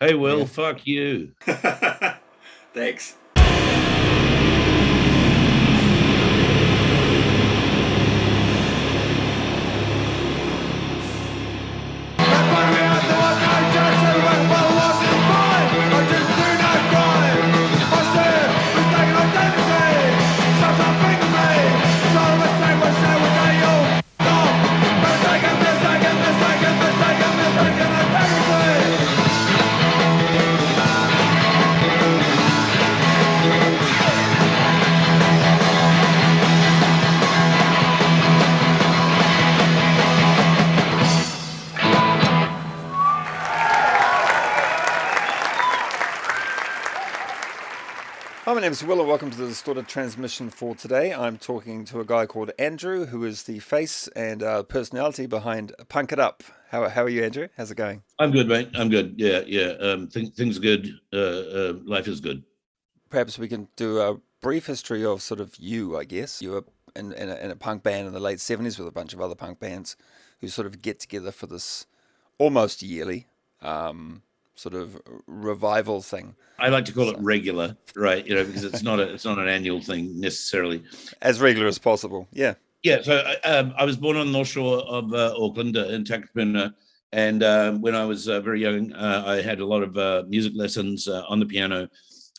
Hey, Will, Yeah. fuck you. Thanks. Hi, my name is Will, and welcome to the Distorted Transmission for today. I'm talking to a guy called Andrew, who is the face and personality behind Punk It Up. How are you, Andrew? How's it going? I'm good, mate. I'm good. Yeah. Things are good. Life is good. Perhaps we can do a brief history of sort of you, I guess. You were in a punk band in the late 70s with a bunch of other punk bands who sort of get together for this almost yearly sort of revival thing. I like to call it So, regular, right? Because it's not an annual thing necessarily. as regular as possible. Yeah. Yeah. So I was born on the North Shore of Auckland in Takapuna, and when I was very young, I had a lot of music lessons on the piano,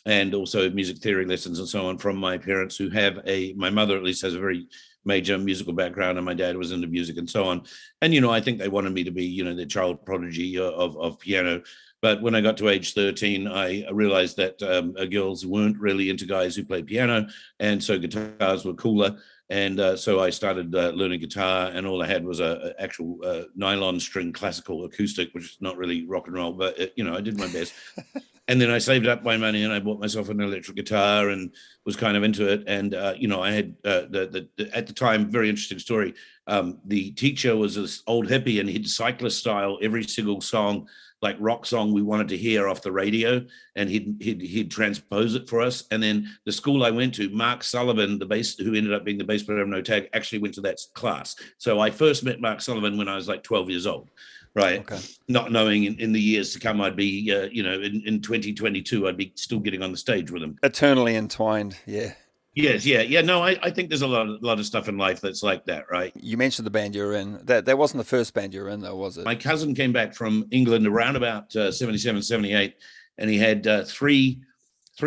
and also music theory lessons and so on from my parents, who have my mother at least has a very major musical background, and my dad was into music and so on. And I think they wanted me to be the child prodigy of piano. But when I got to age 13, I realized that girls weren't really into guys who played piano, and so guitars were cooler. And so I started learning guitar, and all I had was a actual nylon string classical acoustic, which is not really rock and roll, but I did my best. And then I saved up my money and I bought myself an electric guitar and was kind of into it. And I had at the time, very interesting story. The teacher was this old hippie, and he'd cyclist style every single song, like rock song we wanted to hear off the radio, and he'd transpose it for us. And then the school I went to, Mark Sullivan, the bass, who ended up being the bass player of No Tag, actually went to that class. So I first met Mark Sullivan when I was like 12 years old. Right, Okay. not knowing in the years to come, I'd be, in 2022, I'd be still getting on the stage with him. Eternally entwined. Yeah. Yes, yeah. No, I think there's a lot of stuff in life that's like that, right? You mentioned the band you were in. That wasn't the first band you were in, though, was it? My cousin came back from England around about 77, 78, and he had three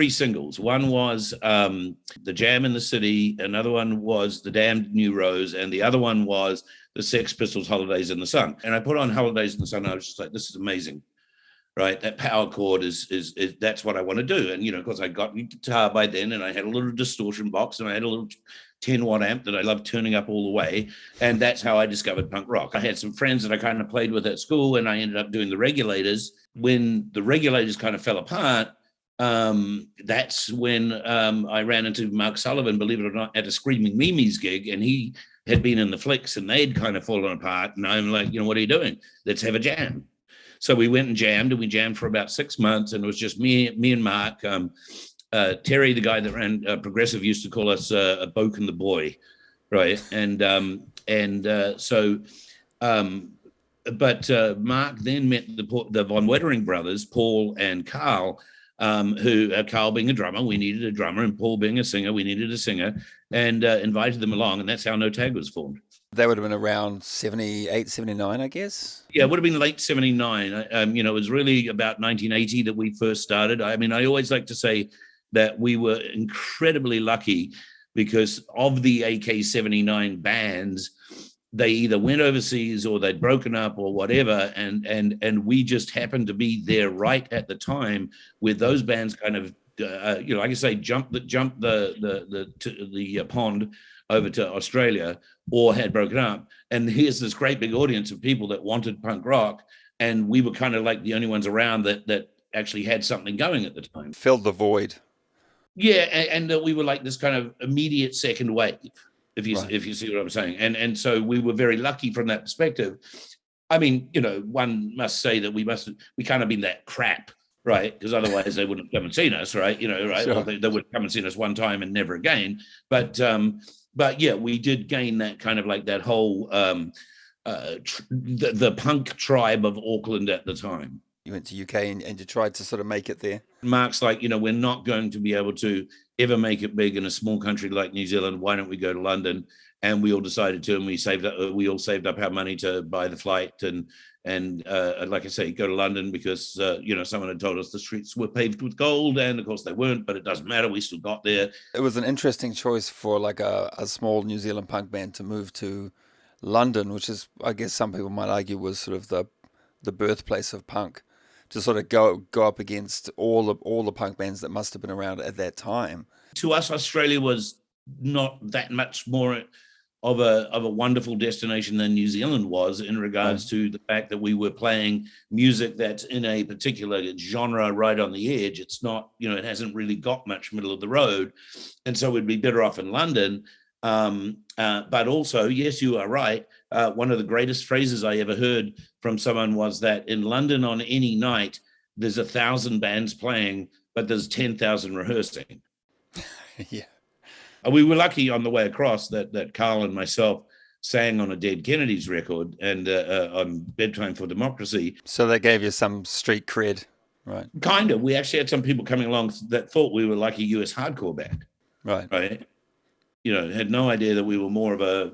singles. One was The Jam in the City, another one was The Damned New Rose, and the other one was the Sex Pistols' Holidays in the Sun. And I put on Holidays in the Sun, and I was just like, this is amazing, right? That power chord is that's what I want to do. And, of course, I got guitar by then, and I had a little distortion box, and I had a little 10-watt amp that I loved turning up all the way. And that's how I discovered punk rock. I had some friends that I kind of played with at school, and I ended up doing the Regulators. When the Regulators kind of fell apart, that's when I ran into Mark Sullivan, believe it or not, at a Screaming Mimi's gig, and he had been in the Flicks, and they'd kind of fallen apart. And I'm like, what are you doing? Let's have a jam. So we went and we jammed for about 6 months, and it was just me and Mark. Terry, the guy that ran Progressive, used to call us Boak and the Boy, right? But Mark then met the Von Wettering brothers, Paul and Carl, Carl being a drummer, we needed a drummer, and Paul being a singer, we needed a singer, and invited them along, and that's how No Tag was formed. That would have been around 78, 79, I guess. Yeah, it would have been late 79. It was really about 1980 that we first started. I always like to say that we were incredibly lucky because of the AK-79 bands, they either went overseas or they'd broken up or whatever, and we just happened to be there right at the time where those bands kind of, like I say, jumped the pond over to Australia or had broken up. And here's this great big audience of people that wanted punk rock, and we were kind of like the only ones around that actually had something going at the time. Filled the void. Yeah, and we were like this kind of immediate second wave, if you see what I'm saying. And so we were very lucky from that perspective. One must say that we can't have been that crap, right? Because otherwise they wouldn't come and seen us, right? Right? Sure. Or they would come and see us one time and never again. But yeah, we did gain that kind of like that whole the punk tribe of Auckland at the time. You went to UK and you tried to sort of make it there. Mark's like, we're not going to be able to ever make it big in a small country like New Zealand. Why don't we go to London? And we all decided to, and we all saved up our money to buy the flight and like I say, go to London because someone had told us the streets were paved with gold, and of course they weren't, but it doesn't matter. We still got there. It was an interesting choice for like a small New Zealand punk band to move to London, which is, I guess, some people might argue was sort of the birthplace of punk, to sort of go up against all the punk bands that must have been around at that time. To us, Australia was not that much more of a wonderful destination than New Zealand was in regards to the fact that we were playing music that's in a particular genre right on the edge. It's not, it hasn't really got much middle of the road. And so we'd be better off in London. But also, yes, you are right. One of the greatest phrases I ever heard from someone was that in London on any night, there's 1,000 bands playing, but there's 10,000 rehearsing. Yeah. We were lucky on the way across that Carl and myself sang on a Dead Kennedys record and on Bedtime for Democracy. So that gave you some street cred, right? Kind of. We actually had some people coming along that thought we were like a US hardcore band. Right. Had no idea that we were more of a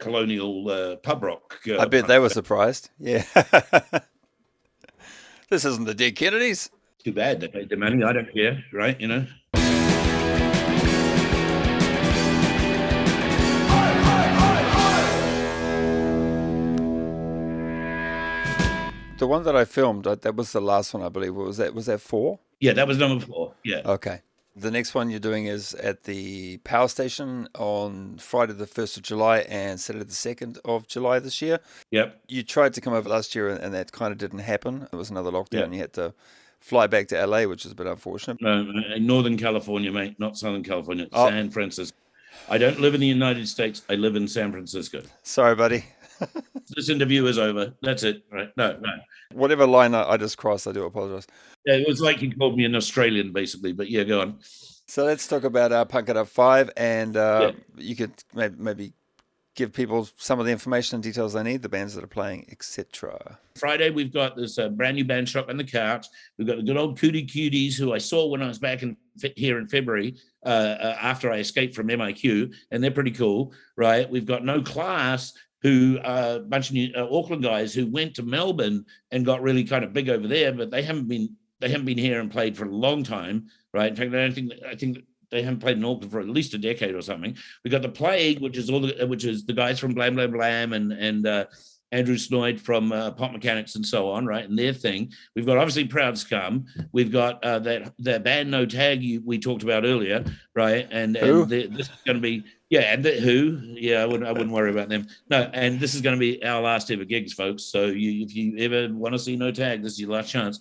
colonial pub rock. I bet they were surprised. Yeah. This isn't the Dead Kennedys. Too bad. They paid their money. I don't care, right? The one that I filmed, that was the last one, I believe. Was that 4? Yeah, that was number 4. Yeah. Okay. The next one you're doing is at the Powerstation on Friday the 1st of July and Saturday the 2nd of July this year. Yep. You tried to come over last year and that kind of didn't happen. It was another lockdown. Yep. You had to fly back to LA, which is a bit unfortunate. No, Northern California, mate, not Southern California. San Francisco. I don't live in the United States. I live in San Francisco. Sorry, buddy. This interview is over. That's it. Right? No. Whatever line I just crossed, I do apologize. Yeah, it was like he called me an Australian, basically. But yeah, go on. So let's talk about Punk It Up 5, and you could maybe give people some of the information and details they need, the bands that are playing, etc. Friday, we've got this brand new band shop on the couch. We've got the good old Cootie Cuties, who I saw when I was back here in February after I escaped from MIQ, and they're pretty cool, right? We've got No Class, who a bunch of new Auckland guys who went to Melbourne and got really kind of big over there, but they haven't been here and played for a long time, right? In fact, I think they haven't played in Auckland for at least a decade or something. We got the Plague, which is the guys from Blam Blam Blam and Andrew Snoid from Pop Mechanics and so on, right? And their thing. We've got obviously Proud Scum. We've got that band No Tag we talked about earlier, right? And this is going to be and Who? Yeah, I wouldn't worry about them. No, and this is going to be our last ever gigs, folks. So if you ever want to see No Tag, this is your last chance.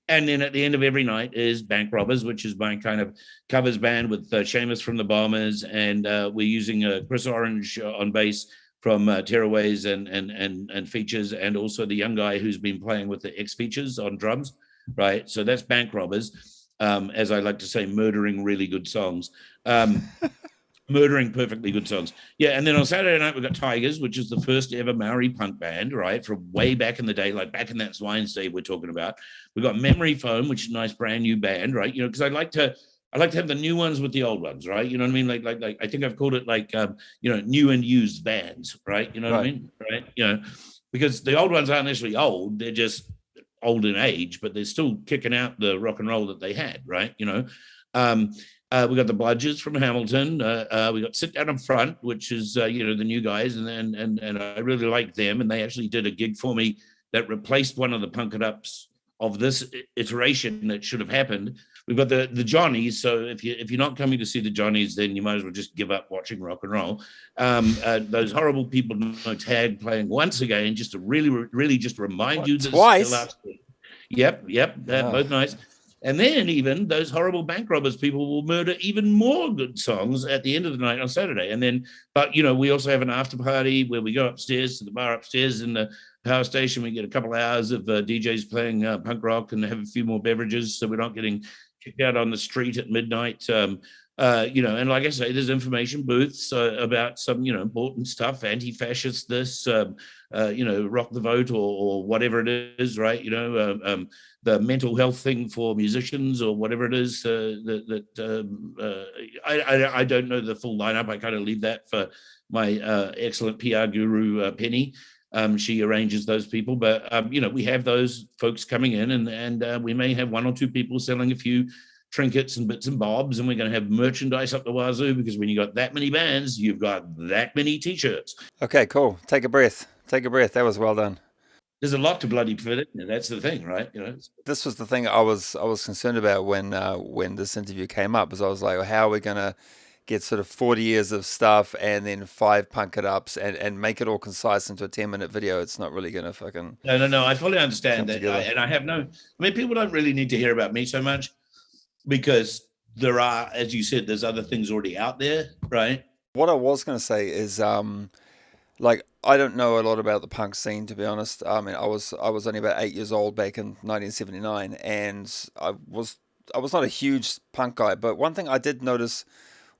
And then at the end of every night is Bank Robbers, which is my kind of covers band with Seamus from the Bombers, and we're using Chris Orange on bass from Tearaways and Features, and also the young guy who's been playing with the X Features on drums, right? So that's Bank Robbers, as I like to say, murdering really good songs. Murdering perfectly good songs. Yeah, and then on Saturday night, we've got Tigers, which is the first ever Maori punk band, right? From way back in the day, like back in that Swines day we're talking about. We've got Memory Foam, which is a nice brand new band, right? Because I like to have the new ones with the old ones, right? You know what I mean? Like I think I've called it like new and used bands, right? You know what I mean? Right? Because the old ones aren't necessarily old, they're just old in age, but they're still kicking out the rock and roll that they had, right? We got the Bludgers from Hamilton. We got Sit Down in Front, which is the new guys, and I really like them. And they actually did a gig for me that replaced one of the Punk It Ups of this iteration that should have happened. We've got the Johnnies. So if you're not coming to see the Johnnies, then you might as well just give up watching rock and roll. Those horrible people, No Tag, playing once again, just to really just remind you that twice. Yep, both nights. And then even those horrible Bank Robbers people will murder even more good songs at the end of the night on Saturday. And then, but we also have an after party where we go upstairs to the bar upstairs in the Powerstation. We get a couple of hours of DJs playing punk rock and have a few more beverages, so we're not getting kicked out on the street at midnight And like I say, there's information booths about some, important stuff, anti-fascist, this, rock the vote or whatever it is, right? The mental health thing for musicians or whatever it is. I don't know the full lineup. I kind of leave that for my excellent PR guru, Penny. She arranges those people, but we have those folks coming in, and we may have one or two people selling a few trinkets and bits and bobs, and we're going to have merchandise up the wazoo, because when you got that many bands, you've got that many t-shirts. Okay, cool. Take a breath. That was well done. There's a lot to bloody fit in. That's the thing, right? This was the thing I was concerned about when this interview came up, because I was like, well, how are we going to get sort of 40 years of stuff and then 5 punk it ups and make it all concise into a 10-minute video? It's not really going to fucking... No. I fully understand that. People don't really need to hear about me so much, because there are, as you said, there's other things already out there, right? What I was going to say is, I don't know a lot about the punk scene, to be honest. I mean, I was only about 8 years old back in 1979, and I was not a huge punk guy. But one thing I did notice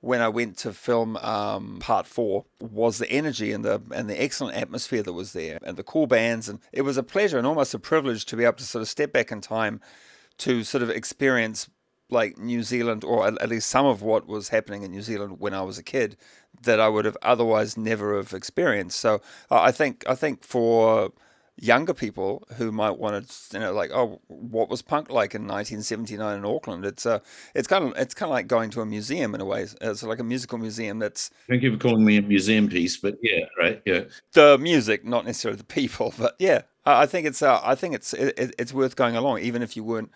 when I went to film part 4 was the energy and the excellent atmosphere that was there, and the cool bands, and it was a pleasure and almost a privilege to be able to sort of step back in time to sort of experience like New Zealand, or at least some of what was happening in New Zealand when I was a kid, that I would have otherwise never have experienced. So I think for younger people who might want to, what was punk like in 1979 in Auckland? It's kind of like going to a museum in a way. It's like a musical museum. Thank you for calling me a museum piece, but yeah, right, yeah. The music, not necessarily the people, but yeah, I think it's worth going along, even if you weren't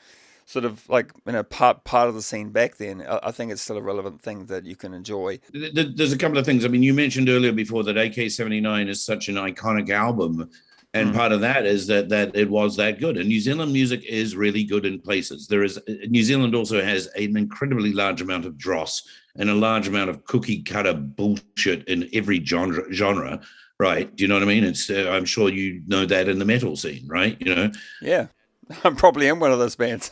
sort of like part of the scene back then. I think it's still a relevant thing that you can enjoy. There's a couple of things. I mean, you mentioned earlier before that AK-79 is such an iconic album, and part of that is that it was that good. And New Zealand music is really good in places. New Zealand also has an incredibly large amount of dross and a large amount of cookie cutter bullshit in every genre, right? Do you know what I mean? It's I'm sure you know that in the metal scene, right? Yeah. I'm probably in one of those bands.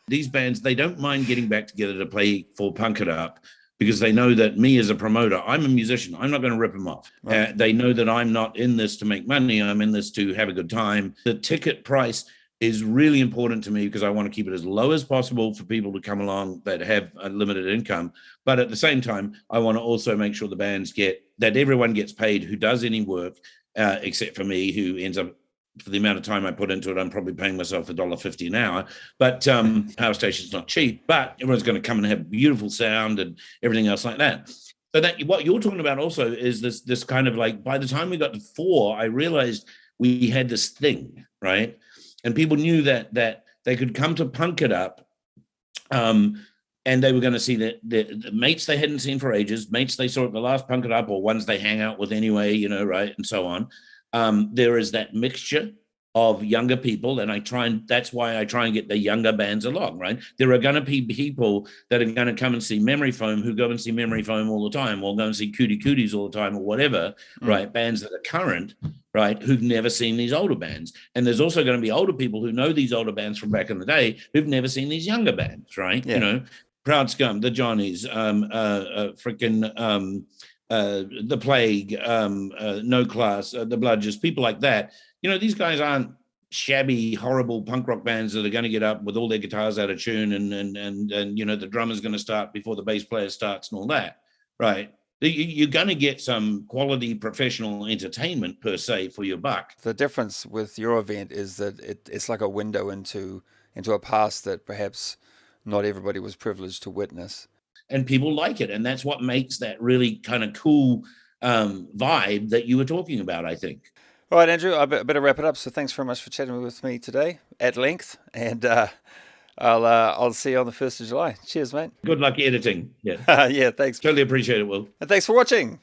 These bands, they don't mind getting back together to play for Punk It Up, because they know that me as a promoter, I'm a musician. I'm not going to rip them off. Right. They know that I'm not in this to make money. I'm in this to have a good time. The ticket price is really important to me, because I want to keep it as low as possible for people to come along that have a limited income. But at the same time, I want to also make sure the bands that everyone gets paid who does any work, except for me, who ends up, for the amount of time I put into it, I'm probably paying myself $1.50 an hour. But Powerstation's not cheap, but everyone's going to come and have beautiful sound and everything else like that. So that what you're talking about also is this kind of like, by the time we got to 4, I realized we had this thing, right? And people knew that they could come to Punk It Up, and they were going to see the mates they hadn't seen for ages, mates they saw at the last Punk It Up, or ones they hang out with anyway, right, and so on. There is that mixture of younger people, and that's why I try and get the younger bands along, right? There are going to be people that are going to come and see Memory Foam, who go and see Memory Foam all the time, or go and see Cootie Cooties all the time, or whatever, right? Bands that are current, right, who've never seen these older bands. And there's also going to be older people who know these older bands from back in the day, who've never seen these younger bands, right? Yeah. Proud Scum, the Johnnies, the Plague, No Class, the Bludgers, people like that. These guys aren't shabby, horrible punk rock bands that are going to get up with all their guitars out of tune and the drummer's going to start before the bass player starts and all that, right? You're going to get some quality professional entertainment per se for your buck. The difference with your event is that it's like a window into a past that perhaps not everybody was privileged to witness. And people like it. And that's what makes that really kind of cool vibe that you were talking about, I think. All right, Andrew, I better wrap it up. So thanks very much for chatting with me today at length. And I'll see you on the 1st of July. Cheers, mate. Good luck editing. Yeah. Yeah, thanks. Totally appreciate it, Will. And thanks for watching.